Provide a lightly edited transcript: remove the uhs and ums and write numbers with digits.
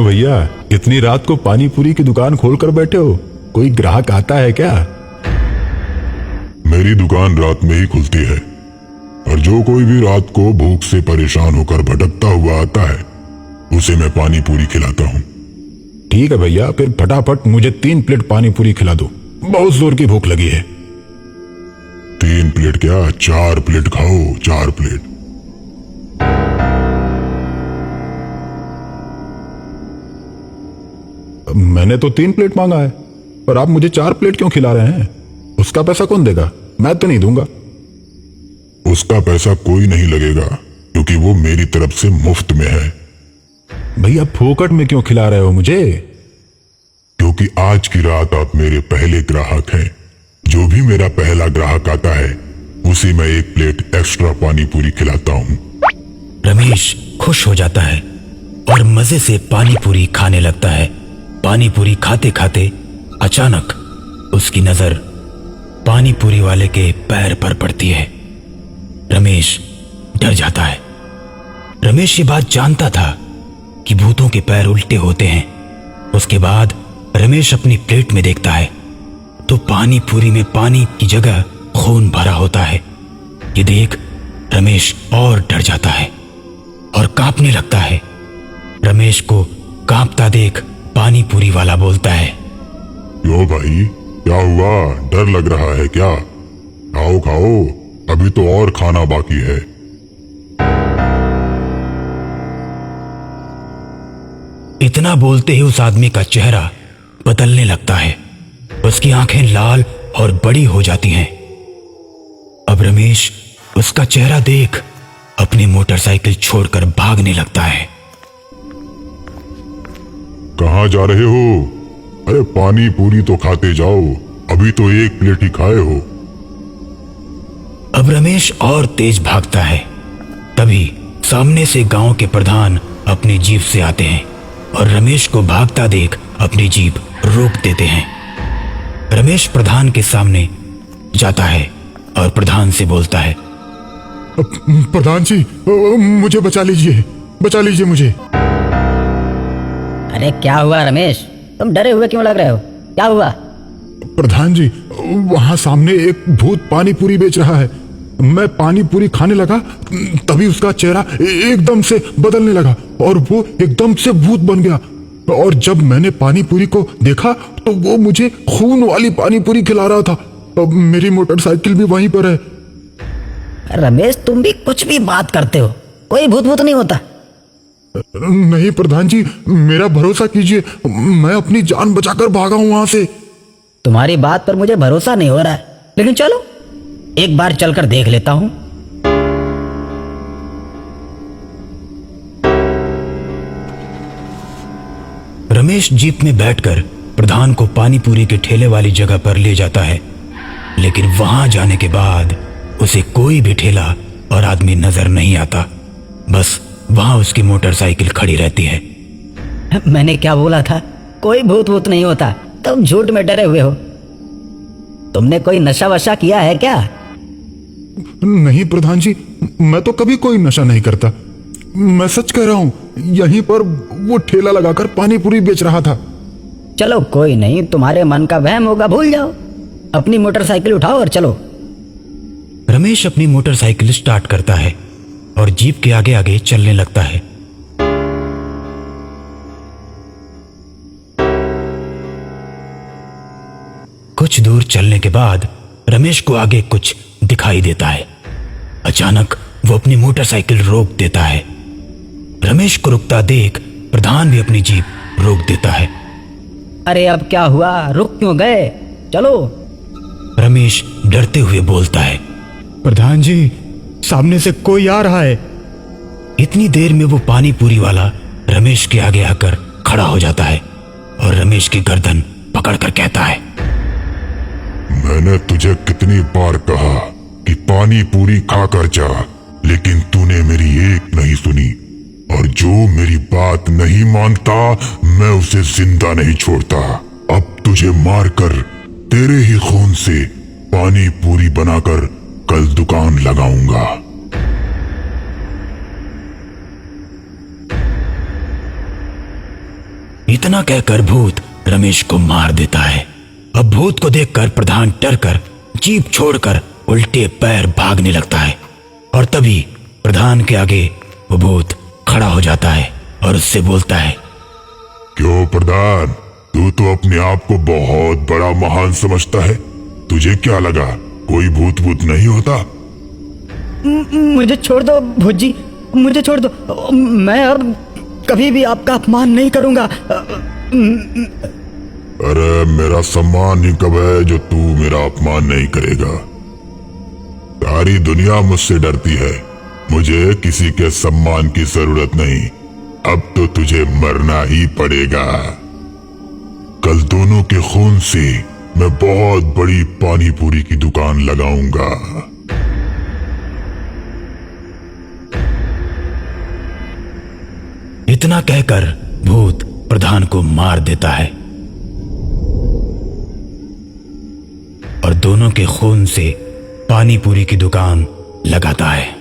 भैया, इतनी रात को पानी पूरी की दुकान खोल कर बैठे हो, कोई ग्राहक आता है क्या? मेरी दुकान रात में ही खुलती है और जो कोई भी रात को भूख से परेशान होकर भटकता हुआ आता है उसे मैं पानी पूरी खिलाता हूँ। ठीक है भैया, फिर फटाफट मुझे 3 प्लेट पानी पूरी खिला दो, बहुत जोर की भूख लगी है। 3 प्लेट क्या, 4 प्लेट खाओ, 4 प्लेट। मैंने तो 3 प्लेट मांगा है, पर आप मुझे 4 प्लेट क्यों खिला रहे हैं? उसका पैसा कौन देगा? मैं तो नहीं दूंगा। उसका पैसा कोई नहीं लगेगा क्योंकि वो मेरी तरफ से मुफ्त में है। भैया, फोकट में क्यों खिला रहे हो मुझे? क्योंकि आज की रात आप मेरे पहले ग्राहक हैं। जो भी मेरा पहला ग्राहक आता है उसे मैं 1 प्लेट एक्स्ट्रा पानी पूरी खिलाता हूँ। रमेश खुश हो जाता है और मजे से पानी पूरी खाने लगता है। पानी पूरी खाते खाते अचानक उसकी नजर पानी पूरी वाले के पैर पर पड़ती है। रमेश डर जाता है। रमेश ये बात जानता था कि भूतों के पैर उल्टे होते हैं। उसके बाद रमेश अपनी प्लेट में देखता है तो पानी पूरी में पानी की जगह खून भरा होता है। ये देख रमेश और डर जाता है और कांपने लगता है। रमेश को कांपता देख पानी पूरी वाला बोलता है, क्यों भाई, क्या हुआ? डर लग रहा है क्या? खाओ खाओ, अभी तो और खाना बाकी है। इतना बोलते ही उस आदमी का चेहरा बदलने लगता है। उसकी आंखें लाल और बड़ी हो जाती हैं। अब रमेश उसका चेहरा देख अपनी मोटरसाइकिल छोड़कर भागने लगता है। कहाँ जा रहे हो? अरे पानी पूरी तो खाते जाओ, अभी तो 1 प्लेट ही खाए हो। अब रमेश और तेज भागता है। तभी सामने से गांव के प्रधान अपनी जीप से आते हैं और रमेश को भागता देख अपनी जीप रोक देते हैं। रमेश प्रधान के सामने जाता है और प्रधान से बोलता है, प्रधान जी, मुझे बचा लीजिए मुझे। अरे क्या हुआ रमेश, तुम डरे हुए क्यों लग रहे हो? क्या हुआ? प्रधान जी, वहां सामने एक भूत पानी पूरी बेच रहा है। मैं पानी पूरी खाने लगा तभी उसका चेहरा एकदम से बदलने लगा और वो एकदम से भूत बन गया। और जब मैंने पानी पूरी को देखा तो वो मुझे खून वाली पानी पूरी खिला रहा था। अब मेरी मोटरसाइकिल भी वहीं पर है। रमेश, तुम भी कुछ भी बात करते हो, कोई भूत भूत नहीं होता। नहीं प्रधान जी, मेरा भरोसा कीजिए, मैं अपनी जान बचाकर भागा हूं वहां से। तुम्हारी बात पर मुझे भरोसा नहीं हो रहा है, लेकिन चलो एक बार चलकर देख लेता हूं। रमेश जीप में बैठकर प्रधान को पानी पूरी के ठेले वाली जगह पर ले जाता है। लेकिन वहां जाने के बाद उसे कोई भी ठेला और आदमी नजर नहीं आता। बस वहां उसकी मोटरसाइकिल खड़ी रहती है। मैंने क्या बोला था? कोई भूत भूत नहीं होता। तुम झूठ में डरे हुए हो। तुमने कोई नशा वशा किया है क्या? नहीं प्रधान जी, मैं तो कभी कोई नशा नहीं करता। मैं सच कह रहा हूं, यहीं पर वो ठेला लगाकर पानी पूरी बेच रहा था। चलो कोई नहीं, तुम्हारे मन का वहम होगा, भूल जाओ। अपनी मोटरसाइकिल उठाओ और चलो। रमेश अपनी मोटरसाइकिल स्टार्ट करता है और जीप के आगे आगे चलने लगता है। कुछ दूर चलने के बाद रमेश को आगे कुछ दिखाई देता है। अचानक वो अपनी मोटरसाइकिल रोक देता है। रमेश को रुकता देख प्रधान भी अपनी जीप रोक देता है। अरे अब क्या हुआ? रुक क्यों गए? चलो। रमेश डरते हुए बोलता है, प्रधान जी, सामने से कोई आ रहा है। इतनी देर में वो पानी पूरी वाला रमेश के आगे आकर खड़ा हो जाता है और रमेश की गर्दन पकड़कर कहता है, मैंने तुझे कितनी बार कहा कि पानी पूरी खाकर जा, लेकिन तूने मेरी एक नहीं सुनी। और जो मेरी बात नहीं मानता मैं उसे जिंदा नहीं छोड़ता। अब तुझे मारकर तेरे ही खून से पानी पूरी बनाकर कल दुकान लगाऊंगा। इतना कहकर भूत रमेश को मार देता है। अब भूत को देखकर प्रधान डरकर जीप छोड़कर उल्टे पैर भागने लगता है और तभी प्रधान के आगे वो भूत खड़ा हो जाता है और उससे बोलता है, क्यों प्रधान, तू तो अपने आप को बहुत बड़ा महान समझता है। तुझे क्या लगा कोई भूत भूत नहीं होता? मुझे छोड़ दो भूत जी, मुझे छोड़ दो। मैं अब कभी भी आपका अपमान नहीं करूंगा। अरे मेरा सम्मान ही कब है जो तू मेरा अपमान नहीं करेगा? सारी दुनिया मुझसे डरती है, मुझे किसी के सम्मान की जरूरत नहीं। अब तो तुझे मरना ही पड़ेगा। कल दोनों के खून से मैं बहुत बड़ी पानी पूरी की दुकान लगाऊंगा। इतना कहकर भूत प्रधान को मार देता है और दोनों के खून से पानी पूरी की दुकान लगाता है।